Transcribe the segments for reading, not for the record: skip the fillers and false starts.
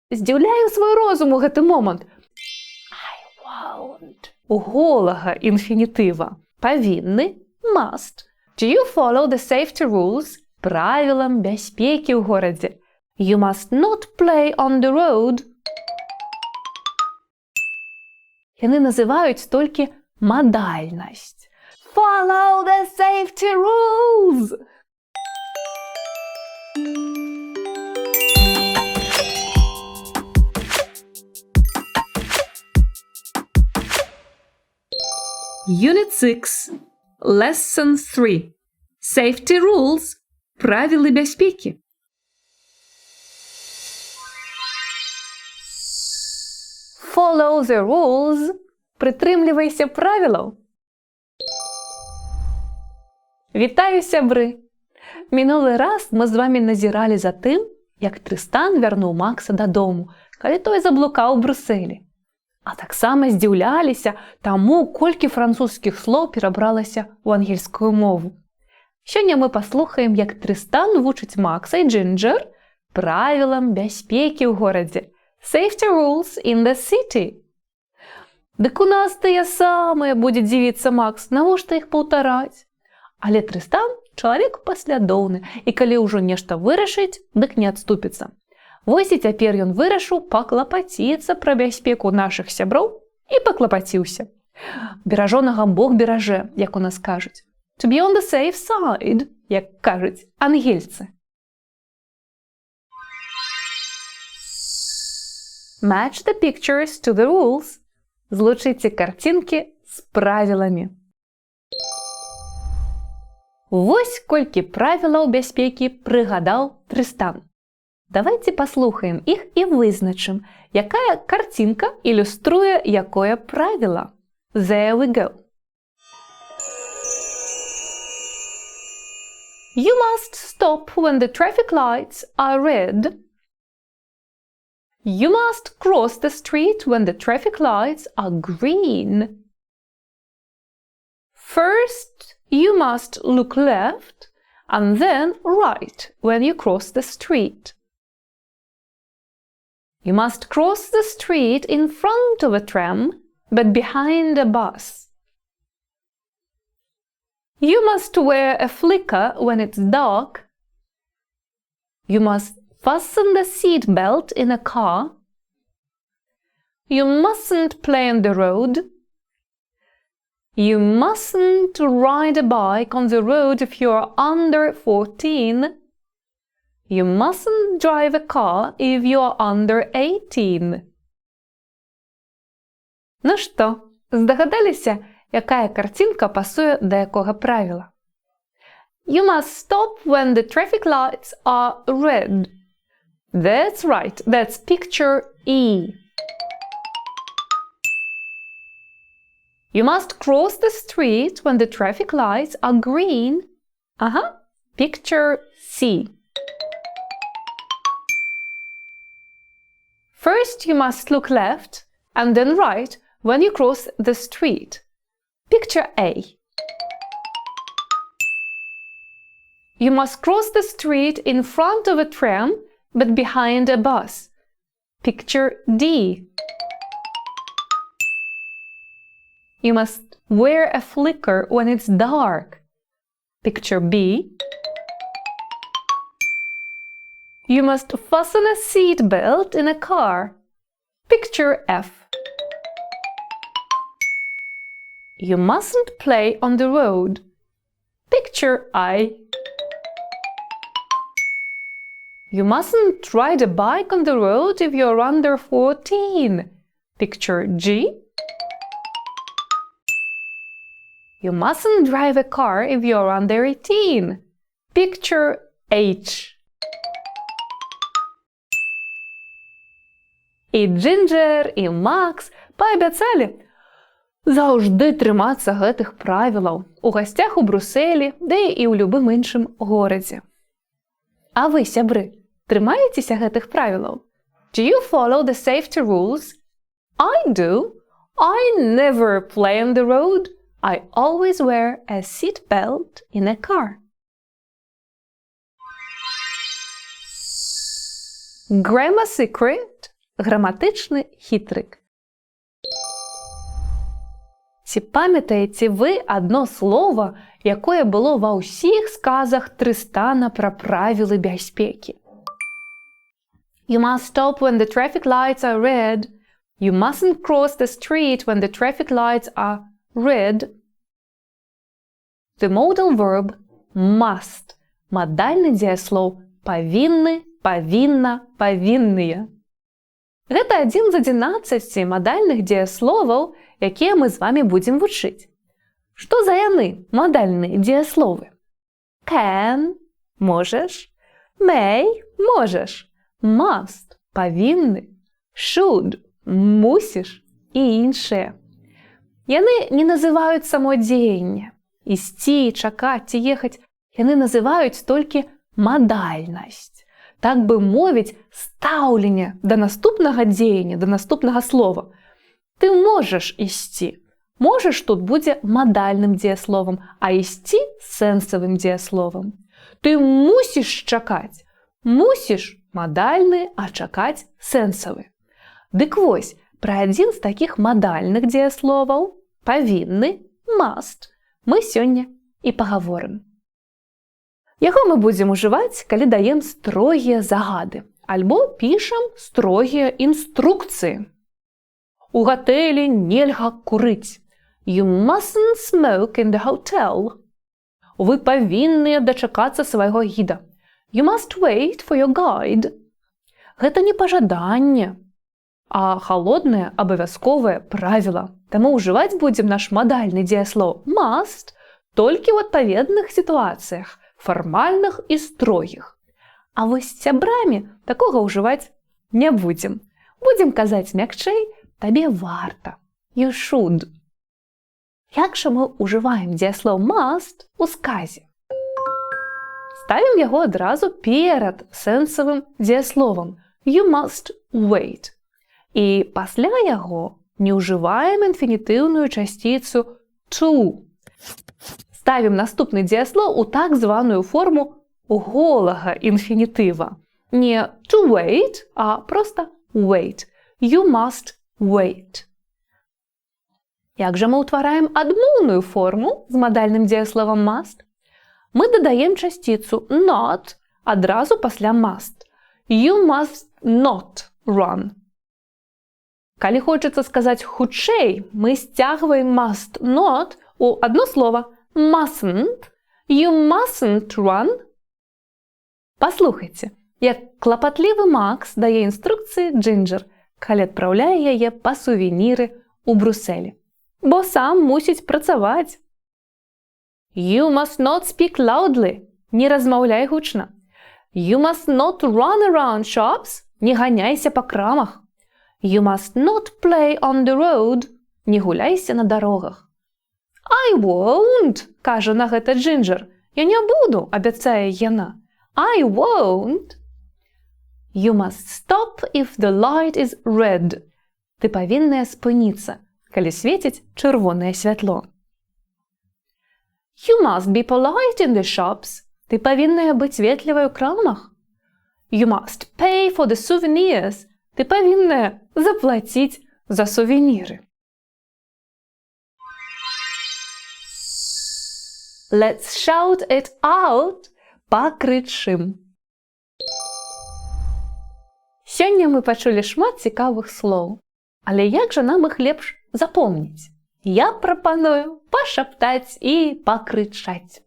Здзіўляем свой розум у гэты момант. I won't. У голага інфінітыва павінны must. Do you follow the safety rules? Правілам бяспекі ў горадзе. You must not play on the road. Яны называюць толькі мадальнасць. Follow the safety rules! Unit 6, Lesson 3. Safety rules. Правілы бяспекі. Follow the rules. Прытрымлівайся правілаў. Вітаю, сябры! Мінулы раз мы з вамі назіралі за тым, як Трыстан вярнуў Макса дадому, калі той заблукаў у Брюсселі. А таксама здзіўляліся таму, колькі французскіх слоў перабралася ў ангельскую мову. Сёння мы паслухаем, як Трыстан вучыць Макса і Джинджер правілам бяспекі ў горадзе. Safety rules in the city. Дык у нас тыя самыя, будзе дзівіцца Макс, навошта іх паўтараць? Але Трыстан чалавек паслядоўны, і калі ўжо нешта вырашыць, дык не адступіцца. Вось і цяпер ён вырашыў паклапаціцца пра бяспеку нашых сяброў і паклапаціўся. Беражонага Бог беражэ, як у нас кажуць. To be on the safe side, як кажуць ангельцы. Match the pictures to the rules. Злучыце карцінкі з правіламі. Вось колькі правілаў бяспекі прыгадаў Трыстан. Давайце паслухаем іх і вызначым, якая карцінка ілюструе якое правіла. There we go. You must stop when the traffic lights are red. You must cross the street when the traffic lights are green. First, you must look left and then right when you cross the street. You must cross the street in front of a tram, but behind a bus. You must wear a flicker when it's dark. You must fasten the seat belt in a car. You mustn't play on the road. You mustn't ride a bike on the road if you're under 14. You mustn't drive a car if you're under 18. Ну што, здагадаліся, якая карцінка пасуе да якога правіла? You must stop when the traffic lights are red. That's right, that's picture E. You must cross the street when the traffic lights are green. Picture C. First, you must look left and then right when you cross the street. Picture A. You must cross the street in front of a tram, but behind a bus. Picture D. You must wear a flicker when it's dark. Picture B. You must fasten a seat belt in a car. Picture F. You mustn't play on the road. Picture I. You mustn't ride a bike on the road if you're under 14. Picture G. You mustn't drive a car if you're under 18. Picture H. І Джинджер, і Макс паабяцалі заўжды трымацца гэтых правілаў у гасцях у Брюсселі, ды і ў любым іншым горадзе. А вы, сябры, трымаецеся гэтых правілаў? Do you follow the safety rules? I do. I never play on the road. I always wear a seat belt in a car. Grammar secret. граматичны хітрык. Ці памятаеце вы адно слова, якое было ва ўсіх сказах Трыстана пра правілы бяспекі? You must stop when the traffic lights are red. You mustn't cross the street when the traffic lights are red. The modal verb must. Мадальны дзеяслоў павінны, павінна, павінныя. Гэта адзін з 11 мадальных дзеясловаў, якія мы з вамі будзем вучыць. Што за яны, мадальныя дзеясловы? Can – можаш, may – можаш, must – павінны, should – мусіш і іншыя. Яны не называюць само дзеянне. Ісці, чакаць ці ехаць. Яны называюць толькі мадальнасць. Так бы мовіць, стаўленне да наступнага дзеяння, да наступнага слова. Ты можаш ісці. Можаш тут будзе мадальным дзеясловам, а ісці сэнсавым дзеясловам. Ты мусіш чакаць. Мусіш мадальны, а чакаць сэнсавы. Дык вось, пра адзін з такіх мадальных дзеясловаў, павінны, must, мы сёння і пагаворым. Яго мы будзем ужываць, калі даем строгія загады, альбо пішам строгія інструкцыі. У гатэлі нельга курыць. You mustn't smoke in the hotel. Вы павінныя дачакацца свайго гіда. You must wait for your guide. Гэта не пажаданне, а халоднае абавязковае правіла. Таму ўжываць будзем наш мадальны дзеяслоў must толькі ў адпаведных сітуацыях, фармальных і строгіх. А вось з сябрамі такога ўжываць не будзем. Будзем казаць мякчэй, табе варта. You should. Як жа мы ўжываем дзеяслоў must у сказе? Ставім яго адразу перад сэнсавым дзеясловам. You must wait. І пасля яго не ўжываем інфінітыўную часціцу to. Ставім наступны дзеяслоў у так званую форму голага інфінітыва. Не to wait, а проста wait. You must wait. Як жа мы ўтвараем адмоўную форму з мадальным дзеясловам must? Мы дадаем часціцу not адразу пасля must. You must not run. Калі хочацца сказаць хутчэй, мы сцягваем must not у адно слова mustn't. You mustn't run. Паслухайце, як клапатлівы Макс дае інструкцыі Джинджер, калі адпраўляе яе па сувеніры ў Брусэлі. Бо сам мусіць працаваць. You must not speak loudly. Не размаўляй гучна. You must not run around shops. Не ганяйся па крамах. You must not play on the road. Не гуляйся на дарогах. I won't, кажа на гэта Джинджер. Я не буду, абяцае яна. I won't. You must stop if the light is red. Ты павінная спыніцца, калі свеціць чырвонае святло. You must be polite in the shops. Ты павінная быць ветлівай у крамах. You must pay for the souvenirs. Ты павінная заплаціць за сувеніры. Let's shout it out. Пакрычым. Сёння мы пачулі шмат цікавых слоў. Але як жа нам іх лепш запомніць? Я прапаную пашаптаць і пакрычаць.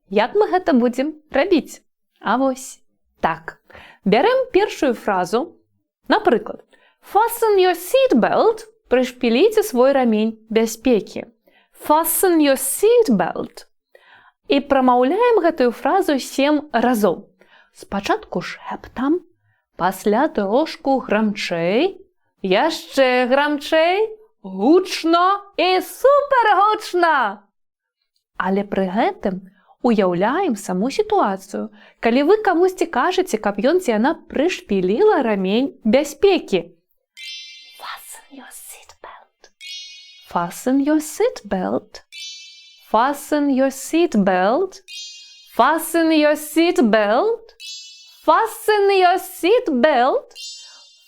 Як мы гэта будзем рабіць? А вось так. Бярем першую фразу. Напрыклад, fasten your seatbelt. Прышпіліце свой рамень бяспекі. Fasten your seatbelt. І прамаўляем гэтую фразу 7 разоў. Спачатку шэптам, пасля трошку грамчэй, яшчэ грамчэй, гучна і супергучна. Але пры гэтым уяўляем саму сітуацыю, калі вы камусьці кажаце, каб ён ці яна прышпіліла рамень бяспекі. Fasten your seatbelt. Fasten your seatbelt. Fasten your seatbelt. Fasten your seatbelt. Fasten your seatbelt.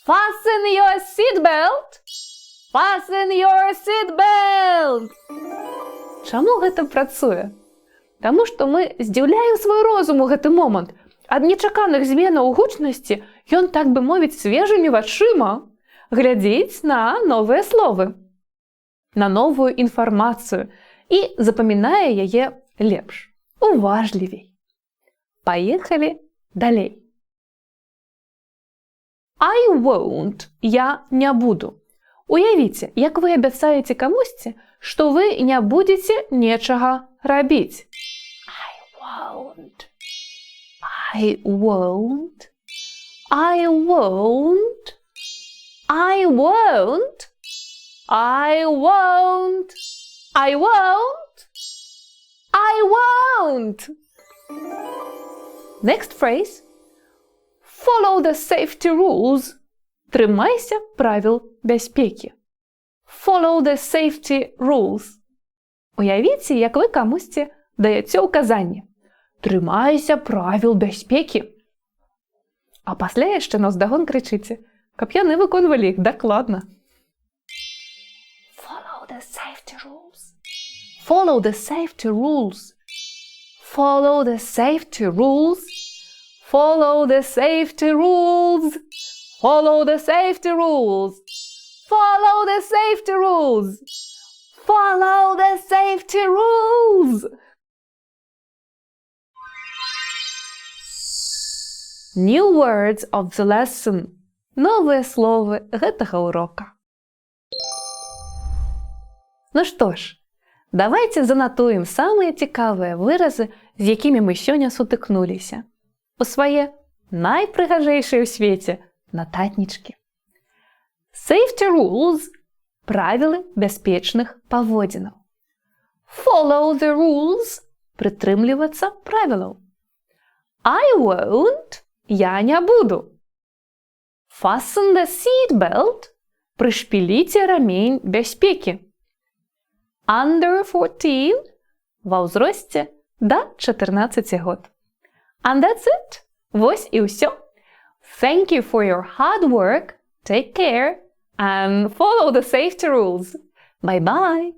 Fasten your seatbelt! Fasten your seatbelt! Чаму гэта працуе? Таму што мы здзіўляем свой розум у гэты момант. Ад нечаканых зменаў гучнасці ён, так бы мовіць, свежымі вачыма глядзіць на новыя словы, на новую інфармацыю і запамінае яе лепш, уважлівей. Паехалі далей. I won't. Я не буду. Уявіце, як вы абяцаеце камусьці, што вы не будзеце нечага рабіць. I won't. I won't. I won't. I won't. I won't. I won't. I won't. Next phrase. Follow the safety rules. Трымайся правіл бяспекі. Follow the safety rules. Уявіце, як вы камусьці даеце ўказанне. Трымайся правіл бяспекі. А пасля яшчэ наўздагон крычыце, каб яны выконвалі іх дакладна. Follow the safety rules. Follow the safety rules. Follow the safety rules. Follow the safety rules. Follow the safety rules. Follow the safety rules. Follow the safety rules. New words of the lesson. Новыя словы гэтага урока. Ну што ж, давайце занатуем самыя цікавыя выразы, з якімі мы сёння сутыкнуліся. У свае найпрыгажэйшыя ў свеце нататнічкі. Safety rules – правілы бяспечных паводзінаў. Follow the rules – прытрымлівацца правілаў. I won't – я не буду. Fasten the seatbelt – прышпіліце рамень бяспекі. Under 14 – ва ўзросце да 14 год. And that's it. Вось і ўсё. Thank you for your hard work. Take care and follow the safety rules. Bye-bye.